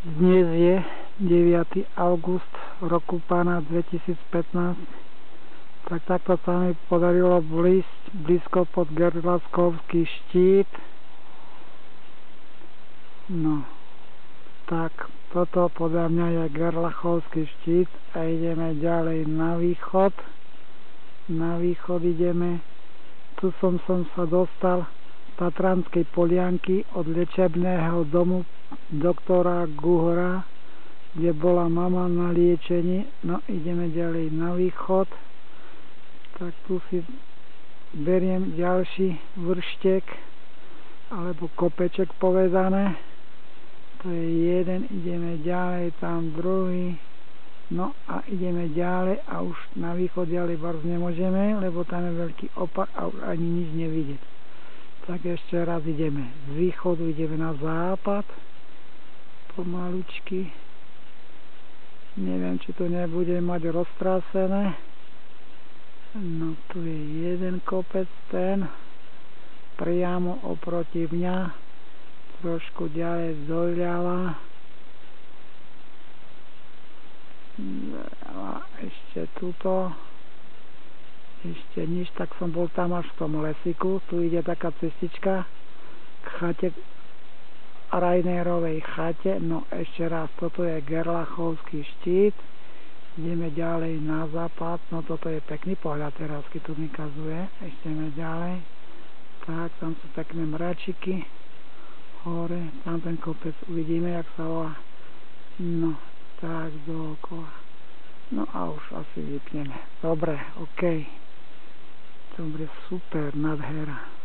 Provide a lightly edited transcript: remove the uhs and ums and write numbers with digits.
Dnes je 9. august roku pána 2015. Tak takto sa mi podarilo blízko pod Gerlachovský štít. No, tak toto podľa mňa je Gerlachovský štít a ideme ďalej na východ. Na východ ideme. Tu som sa dostal z Tatranskej Polianky od liečebného domu doktora Guhora, kde bola mama na liečení. No, ideme ďalej na východ. Tak tu si beriem ďalší vrštek, alebo kopeček povedané. To je jeden, ideme ďalej, tam druhý. No a ideme ďalej a už na východ ďalej barz nemôžeme, lebo tam je veľký opak a už ani nič nevidieť. Tak ešte raz ideme. Z východu ideme na západ. Pomalučky. Neviem, či to nebude mať roztrásené. No tu je jeden kopec, ten priamo oproti mňa, trošku ďalej doľava. A ešte tuto. Ešte nič, tak som bol tam až v tom lesiku. Tu ide taká cestička k chate, Rainerovej chate. No ešte raz, toto je Gerlachovský štít. Ideme ďalej na západ. No toto je pekný pohľad teraz, keď tu mi kazuje. Ešte ideme ďalej. Tak, tam sú pekné mračiky. Hore, tam ten kopec uvidíme, jak sa volá. No, tak dookola. No a už asi vypneme. Dobre, OK. Dobre, super, nadhera.